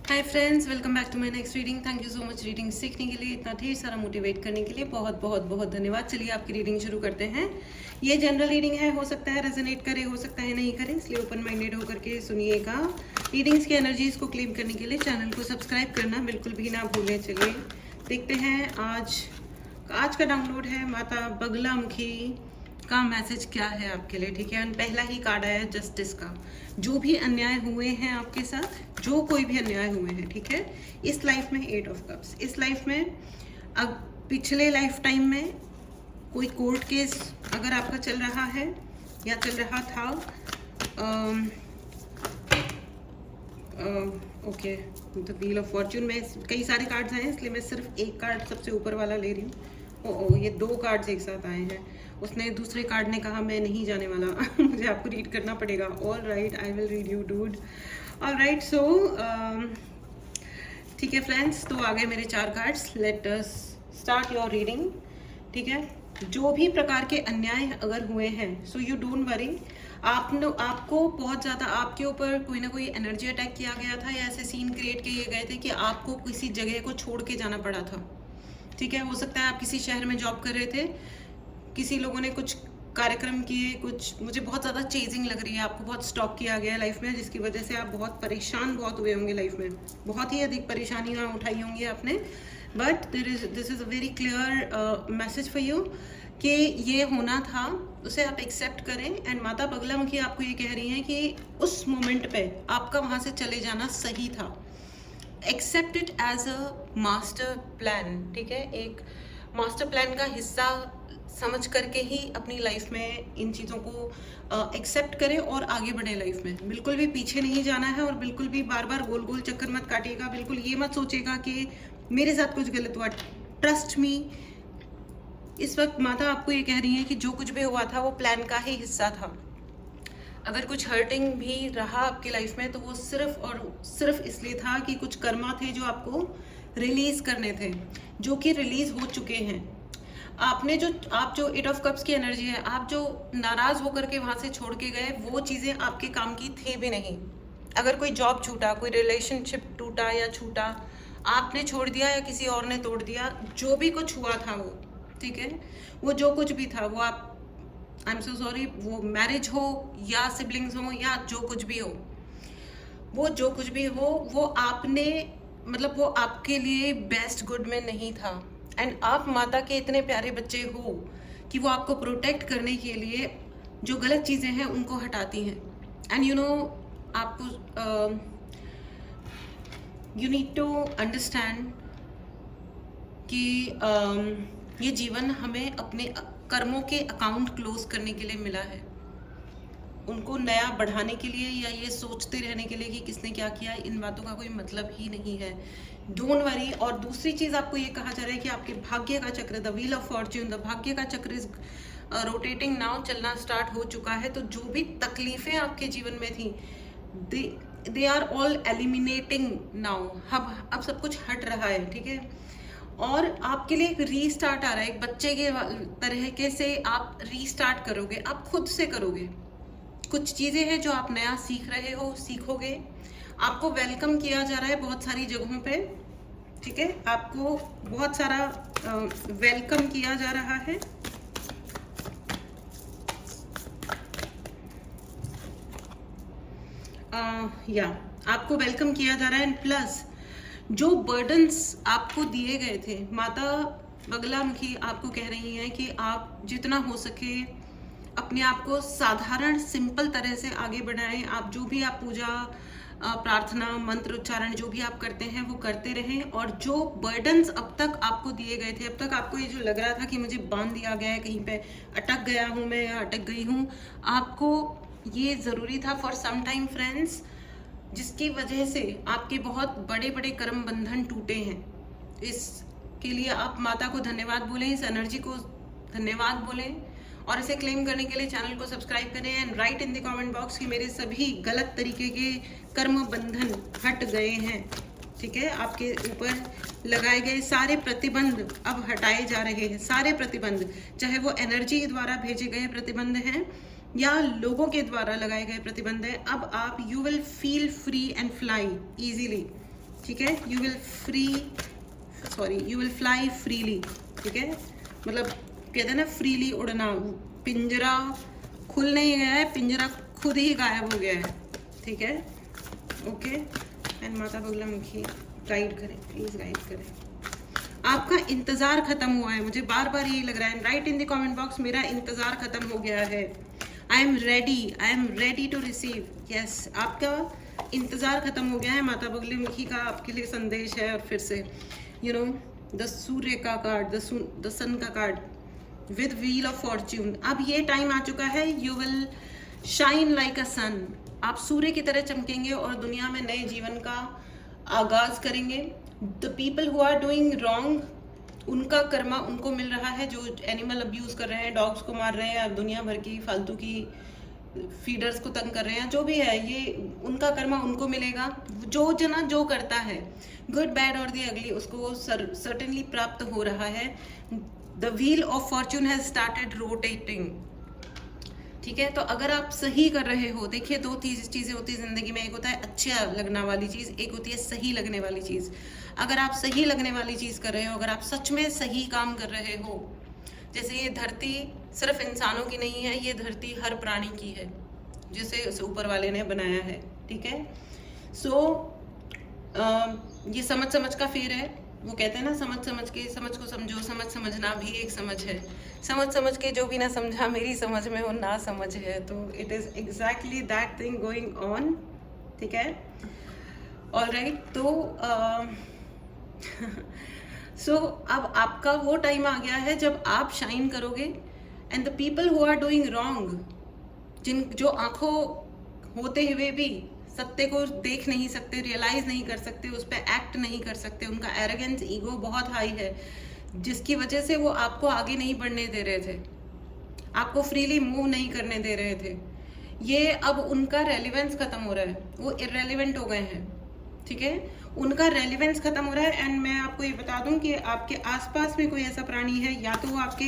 Hi friends, welcome back to my next reading. Thank you so much reading सीखने के लिए, इतना ढेर सारा मोटिवेट करने के लिए बहुत बहुत बहुत धन्यवाद। चलिए आपकी रीडिंग शुरू करते हैं। ये जनरल रीडिंग है, हो सकता है रेजोनेट करे, हो सकता है नहीं करे, इसलिए ओपन माइंडेड होकर के सुनिएगा। रीडिंग्स की एनर्जीज को क्लेम करने के लिए चैनल को सब्सक्राइब करना बिल्कुल भी ना भूलें। चलिए देखते हैं आज का डाउनलोड है माता बगलामुखी का मैसेज क्या है आपके लिए। ठीक है, पहला ही कार्ड आया है जस्टिस का। जो भी अन्याय हुए हैं आपके साथ, जो कोई भी अन्याय हुए हैं, ठीक है, इस लाइफ में 8 ऑफ कप्स, इस लाइफ में अब पिछले लाइफ टाइम में कोई कोर्ट केस अगर आपका चल रहा है या चल रहा था, okay, the wheel of Fortune में कई सारे कार्ड्स आए हैं, इसलिए मैं सिर्फ एक कार्ड सबसे ऊपर वाला ले रही हूँ। ओ ये 2 कार्ड्स एक साथ आए हैं। उसने दूसरे कार्ड ने कहा मैं नहीं जाने वाला मुझे आपको रीड करना पड़ेगा। All right, I will read you dude. All right, so ठीक है फ्रेंड्स, तो आ गए मेरे 4 cards. Let us start your reading. ठीक है, जो भी प्रकार के अन्याय अगर हुए हैं, सो यू डोंट वरी। आपको बहुत ज़्यादा आपके ऊपर कोई ना कोई एनर्जी अटैक किया गया था, या ऐसे सीन क्रिएट किए गए थे कि आपको किसी जगह को छोड़ के जाना पड़ा था। ठीक है, हो सकता है आप किसी शहर में जॉब कर रहे थे, किसी लोगों ने कुछ कार्यक्रम किए, कुछ मुझे बहुत ज़्यादा चेजिंग लग रही है, आपको बहुत स्टॉक किया गया है लाइफ में, जिसकी वजह से आप बहुत परेशान बहुत हुए होंगे लाइफ में, बहुत ही अधिक परेशानियाँ उठाई होंगी आपने। But this is a very clear message for you कि ये होना था, उसे आप एक्सेप्ट करें। एंड माता बगलामुखी आपको ये कह रही हैं कि उस मोमेंट पे आपका वहाँ से चले जाना सही था। Accept it as a master plan. ठीक है, एक मास्टर प्लान का हिस्सा समझ करके ही अपनी लाइफ में इन चीज़ों को एक्सेप्ट करें और आगे बढ़े लाइफ में। बिल्कुल भी पीछे नहीं जाना है और बिल्कुल भी बार बार गोल गोल चक्कर मत काटिएगा। बिल्कुल ये मत सोचेगा कि मेरे साथ कुछ गलत हुआ। ट्रस्ट मी, इस वक्त माता आपको ये कह रही है कि जो कुछ भी हुआ था वो प्लान का ही हिस्सा था। अगर कुछ हर्टिंग भी रहा आपकी लाइफ में तो वो सिर्फ और सिर्फ इसलिए था कि कुछ कर्मा थे जो आपको रिलीज करने थे, जो कि रिलीज हो चुके हैं। आप जो 8 ऑफ कप्स की एनर्जी है, आप जो नाराज होकर के वहां से छोड़ के गए, वो चीजें आपके काम की थी भी नहीं। अगर कोई जॉब छूटा, कोई रिलेशनशिप टूटा या छूटा, आपने छोड़ दिया या किसी और ने तोड़ दिया, जो भी कुछ हुआ था वो, ठीक है, वो जो कुछ भी था वो आप, आई एम सो सॉरी, वो मैरिज हो या सिबलिंग्स हो या जो कुछ भी हो, वो जो कुछ भी हो, वो आपने, मतलब वो आपके लिए बेस्ट गुड में नहीं था। एंड आप माता के इतने प्यारे बच्चे हो कि वो आपको प्रोटेक्ट करने के लिए जो गलत चीज़ें हैं उनको हटाती हैं। एंड यू नो, आपको यू नीड टू अंडरस्टैंड कि ये जीवन हमें अपने कर्मों के अकाउंट क्लोज करने के लिए मिला है, उनको नया बढ़ाने के लिए या ये सोचते रहने के लिए कि किसने क्या किया, इन बातों का कोई मतलब ही नहीं है। Don't worry. और दूसरी चीज आपको ये कहा जा रहा है कि आपके भाग्य का चक्र, the wheel of Fortune, the भाग्य का चक्र इज रोटेटिंग नाउ, चलना स्टार्ट हो चुका है। तो जो भी तकलीफें आपके जीवन में थी, they are all eliminating now. अब सब कुछ हट रहा है। ठीक है, और आपके लिए एक रीस्टार्ट आ रहा है, एक बच्चे के तरीके से आप रीस्टार्ट करोगे, आप खुद से करोगे। कुछ चीज़ें हैं जो आप नया सीख रहे हो, सीखोगे। आपको वेलकम किया जा रहा है बहुत सारी जगहों पे। ठीक है, आपको बहुत सारा वेलकम किया जा रहा है। या आपको वेलकम किया जा रहा है। एंड प्लस जो बर्डन्स आपको दिए गए थे, माता बगलामुखी आपको कह रही हैं कि आप जितना हो सके अपने आप को साधारण सिंपल तरह से आगे बढ़ाएं। आप जो भी आप पूजा, प्रार्थना, मंत्र उच्चारण जो भी आप करते हैं वो करते रहें। और जो बर्डन्स अब तक आपको दिए गए थे, अब तक आपको ये जो लग रहा था कि मुझे बांध दिया गया है, कहीं पे अटक गया हूँ मैं या अटक गई हूँ, आपको ये ज़रूरी था फॉर सम टाइम फ्रेंड्स, जिसकी वजह से आपके बहुत बड़े बड़े कर्म बंधन टूटे हैं। इसके लिए आप माता को धन्यवाद बोलें, इस एनर्जी को धन्यवाद बोलें, और इसे क्लेम करने के लिए चैनल को सब्सक्राइब करें। And right in the comment box कि मेरे सभी गलत तरीके के कर्म बंधन हट गए हैं। ठीक है, आपके ऊपर लगाए गए सारे प्रतिबंध अब हटाए जा रहे हैं। सारे प्रतिबंध, चाहे वो एनर्जी द्वारा भेजे गए प्रतिबंध हैं या लोगों के द्वारा लगाए गए प्रतिबंध हैं, अब आप you will feel free and fly easily. ठीक है, यू विल फ्लाई फ्रीली, ठीक है, मतलब कहते हैं ना फ्रीली उड़ना, पिंजरा खुल नहीं गया है, पिंजरा खुद ही गायब हो गया है, ठीक है, ओके। एंड माता बगलामुखी गाइड करें, प्लीज गाइड करें। आपका इंतजार खत्म हुआ है, मुझे बार बार यही लग रहा है, write in the comment box, मेरा इंतजार खत्म हो गया है, I am ready to receive, yes, आपका इंतजार खत्म हो गया है। माता बगलामुखी का आपके लिए संदेश है, और फिर से द सूर्य का कार्ड, द सन का card with wheel of fortune. अब ये टाइम आ चुका है, you will shine like a sun, आप सूर्य की तरह चमकेंगे और दुनिया में नए जीवन का आगाज करेंगे। The people who are doing wrong, उनका कर्मा उनको मिल रहा है, जो एनिमल अब्यूज कर रहे हैं, डॉग्स को मार रहे हैं, दुनिया भर की फालतू की फीडर्स को तंग कर रहे हैं, जो भी है, ये उनका कर्मा उनको मिलेगा। जो जना जो करता है, गुड बैड और दी अगली, उसको सर्टेनली प्राप्त हो रहा है। The wheel of Fortune has started rotating, ठीक है। तो अगर आप सही कर रहे हो, देखिए दो चीजें होती है जिंदगी में, एक होता है अच्छा लगने वाली चीज, एक होती है सही लगने वाली चीज। अगर आप सही लगने वाली चीज कर रहे हो, अगर आप सच में सही काम कर रहे हो, जैसे ये धरती सिर्फ इंसानों की नहीं है, ये धरती हर प्राणी की है, जिसे उस ऊपर वाले ने बनाया है, ठीक है। सो ये समझ का फेर है, वो कहते हैं ना, समझ के समझ को समझो, समझना भी एक समझ है, समझ के जो भी ना समझा मेरी समझ में वो ना समझ है, तो it is exactly that thing going on, ठीक है, ऑलराइट। तो सो अब आपका वो टाइम आ गया है जब आप शाइन करोगे, and the people who are doing wrong, जो आंखों होते हुए भी सत्य को देख नहीं सकते, रियलाइज नहीं कर सकते, उस पर एक्ट नहीं कर सकते, उनका एरोगेंस ईगो बहुत हाई है, जिसकी वजह से वो आपको आगे नहीं बढ़ने दे रहे थे, आपको फ्रीली मूव नहीं करने दे रहे थे, ये अब उनका रेलिवेंस खत्म हो रहा है, वो इररेलेवेंट हो गए हैं, ठीक है, उनका रेलिवेंस खत्म हो रहा है। एंड मैं आपको ये बता दूं कि आपके आसपास में कोई ऐसा प्राणी है, या तो वो आपके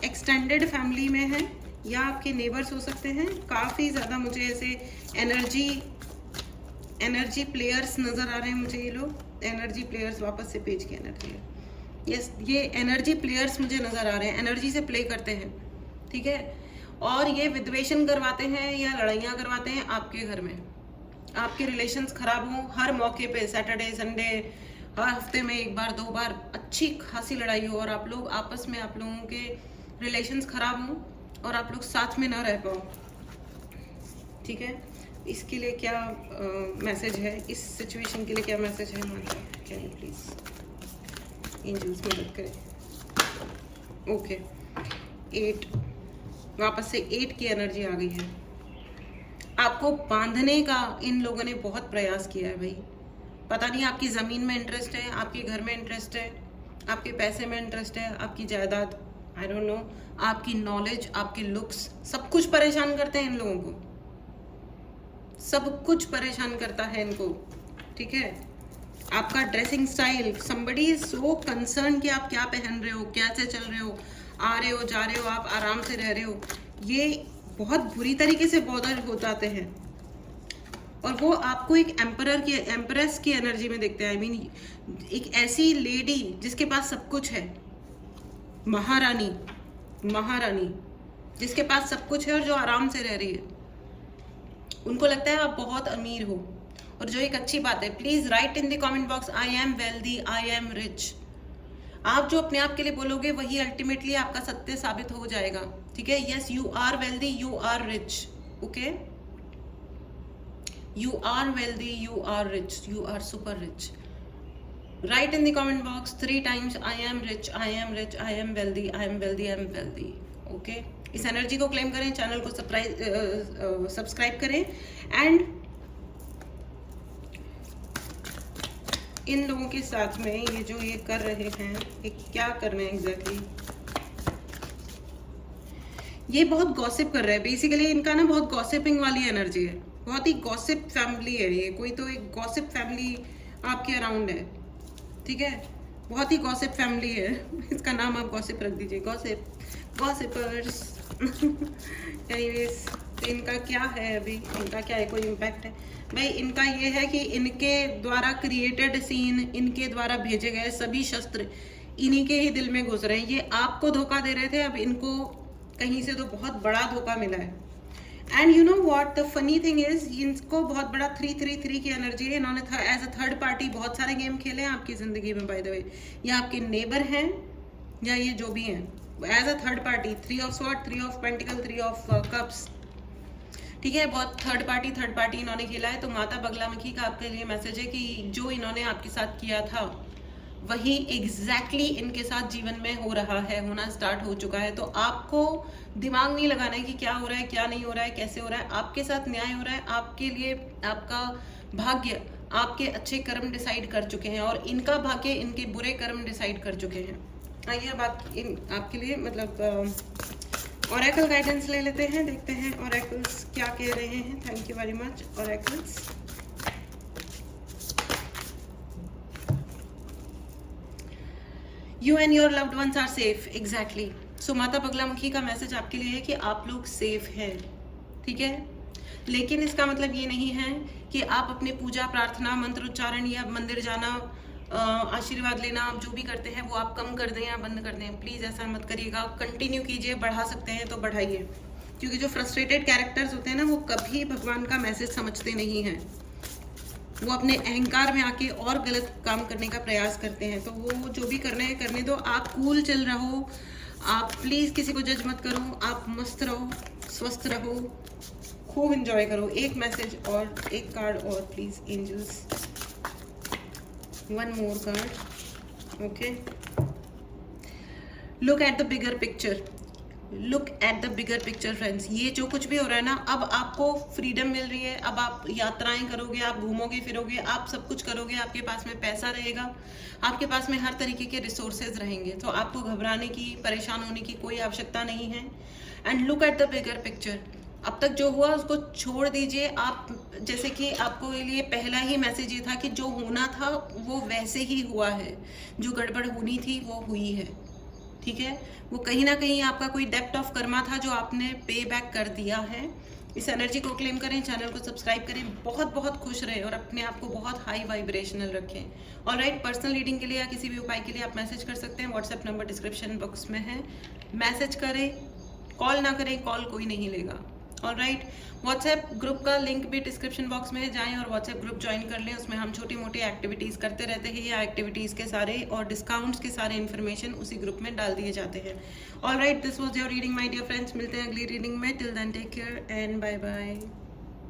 एक्सटेंडेड फैमिली में है, या आपके नेबर्स हो सकते हैं। काफ़ी ज़्यादा मुझे ऐसे एनर्जी प्लेयर्स नज़र आ रहे हैं मुझे, ये लोग एनर्जी प्लेयर्स, वापस से पेज की एनर्जी है, यस, ये एनर्जी प्लेयर्स मुझे नज़र आ रहे हैं, एनर्जी से प्ले करते हैं, ठीक है, और ये विद्वेषण करवाते हैं या लड़ाइयाँ करवाते हैं आपके घर में, आपके रिलेशंस खराब हों, हर मौके पे, सैटरडे संडे, हर हफ्ते में एक बार दो बार अच्छी खासी लड़ाई हो, और आप लोग आपस में, आप लोगों के रिलेशंस खराब हों और आप लोग साथ में ना रह पाओ, ठीक है। इसके लिए क्या मैसेज है, इस सिचुएशन के लिए क्या मैसेज है माता, कैन यू प्लीज एंजल्स मदद करें। ओके, 8, वापस से 8 की एनर्जी आ गई है। आपको बांधने का इन लोगों ने बहुत प्रयास किया है भाई, पता नहीं आपकी ज़मीन में इंटरेस्ट है, आपके घर में इंटरेस्ट है, आपके पैसे में इंटरेस्ट है, आपकी जायदाद, आई डोंट नो, आपकी नॉलेज, आपके लुक्स, सब कुछ परेशान करते हैं इन लोगों को, सब कुछ परेशान करता है इनको, ठीक है। आपका dressing style, somebody is so concern कि आप क्या पहन रहे हो, कैसे चल रहे हो, आ रहे हो जा रहे हो, आप आराम से रह रहे हो, ये बहुत बुरी तरीके से बॉदर हो जाते हैं। और वो आपको एक एम्परेस की एनर्जी में देखते हैं, आई मीन एक ऐसी लेडी जिसके पास सब कुछ है, महारानी जिसके पास सब कुछ है और जो आराम से रह रही है, उनको लगता है आप बहुत अमीर हो। और जो एक अच्छी बात है, please right in the comment box, I am wealthy, I am rich. आप जो अपने आप के लिए बोलोगे वही अल्टीमेटली आपका सत्य साबित हो जाएगा, ठीक है। Yes, you are wealthy, you are rich, okay, you are wealthy, you are rich, you are super rich. Write in the comment box 3 times, I am rich, I am rich, I am wealthy, I am wealthy, I am wealthy, okay. इस energy को claim करें, channel को subscribe करें, and इन लोगों के साथ में ये जो ये कर रहे हैं, ये क्या कर रहे हैं एग्जैक्टली, ये बहुत गॉसिप कर रहे हैं बेसिकली, इनका ना बहुत गॉसिपिंग वाली एनर्जी है, बहुत ही गॉसिप फैमिली है ये, कोई तो एक गॉसिप फैमिली आपके अराउंड है, ठीक है, बहुत ही गॉसिप फैमिली है, इसका नाम आप गॉसिप रख दीजिए, गॉसिपर्स। एनीवेज, तो इनका क्या है अभी, इनका क्या है, कोई इम्पैक्ट है, भाई इनका ये है कि इनके द्वारा क्रिएटेड सीन, इनके द्वारा भेजे गए सभी शस्त्र इन्हीं के ही दिल में घुस रहे हैं। ये आपको धोखा दे रहे थे, अब इनको कहीं से तो बहुत बड़ा धोखा मिला है। And you know what the funny thing is, इनको बहुत बड़ा 333 की एनर्जी है। इन्होंने एज अ थर्ड पार्टी बहुत सारे गेम खेले हैं आपकी जिंदगी में। बाय द वे, ये आपके नेबर हैं या ये जो भी हैं, as a third party 3 of sword, 3 of pentacle, 3 of cups, ठीक है, बहुत थर्ड पार्टी इन्होंने खेला है। तो माता बगलामुखी का आपके लिए मैसेज है कि जो इन्होंने आपके साथ किया था वही एग्जैक्टली इनके साथ जीवन में हो रहा है, होना स्टार्ट हो चुका है। तो आपको दिमाग नहीं लगाना है कि क्या हो रहा है, क्या नहीं हो रहा है, कैसे हो रहा है। आपके साथ न्याय हो रहा है, आपके लिए आपका भाग्य, आपके अच्छे कर्म डिसाइड कर चुके हैं और इनका भाग्य इनके बुरे कर्म डिसाइड कर चुके हैं। आइए अब आपके लिए मतलब ऑरेकल गाइडेंस ले लेते हैं, देखते हैं ऑरेकल्स क्या कह रहे हैं। Thank you very much oracles. You and your loved ones are safe, exactly. So माता बगलामुखी का मैसेज आपके लिए है कि आप लोग सेफ हैं, ठीक है। लेकिन इसका मतलब ये नहीं है कि आप अपने पूजा प्रार्थना मंत्र उच्चारण या मंदिर जाना, आशीर्वाद लेना, आप जो भी करते हैं वो आप कम कर दें या बंद कर दें। प्लीज़ ऐसा मत करिएगा, कंटिन्यू कीजिए, बढ़ा सकते हैं तो बढ़ाइए। क्योंकि जो फ्रस्ट्रेटेड कैरेक्टर्स होते हैं ना, वो कभी भगवान का मैसेज समझते नहीं हैं। वो अपने अहंकार में आके और गलत काम करने का प्रयास करते हैं। तो वो जो भी करना है करने दो, आप कूल चल रहो, आप प्लीज़ किसी को जज मत करो, आप मस्त रहो, स्वस्थ रहो, खूब इंजॉय करो। एक मैसेज और एक कार्ड और please angels, one more card, okay, look at the bigger picture, look at the bigger picture friends। ये जो कुछ भी हो रहा है ना, अब आपको फ्रीडम मिल रही है, अब आप यात्राएं करोगे, आप घूमोगे फिरोगे, आप सब कुछ करोगे, आपके पास में पैसा रहेगा, आपके पास में हर तरीके के रिसोर्सेज रहेंगे। तो आपको घबराने की, परेशान होने की कोई आवश्यकता नहीं है। And look at the bigger picture. अब तक जो हुआ उसको छोड़ दीजिए। आप जैसे कि आपको लिए पहला ही मैसेज ये था कि जो होना था वो वैसे ही हुआ है, जो गड़बड़ होनी थी वो हुई है, ठीक है। वो कहीं ना कहीं आपका कोई डेप्ट ऑफ कर्मा था जो आपने पे बैक कर दिया है। इस एनर्जी को क्लेम करें, चैनल को सब्सक्राइब करें, बहुत बहुत खुश रहें और अपने आप को बहुत हाई वाइब्रेशनल रखें। ऑलराइट, पर्सनल रीडिंग के लिए या किसी भी उपाय के लिए आप मैसेज कर सकते हैं। व्हाट्सएप नंबर डिस्क्रिप्शन बॉक्स में है, मैसेज करें, कॉल ना करें, कॉल कोई नहीं लेगा। ऑलराइट, व्हाट्सएप ग्रुप का लिंक भी डिस्क्रिप्शन बॉक्स में है, जाएं और व्हाट्सएप ग्रुप ज्वाइन कर लें। उसमें हम छोटी मोटी एक्टिविटीज़ करते रहते हैं, या एक्टिविटीज़ के सारे और डिस्काउंट्स के सारे इन्फॉर्मेशन उसी ग्रुप में डाल दिए जाते हैं। Alright, this was your reading my dear friends. मिलते हैं अगली रीडिंग में। Till then take care and bye bye.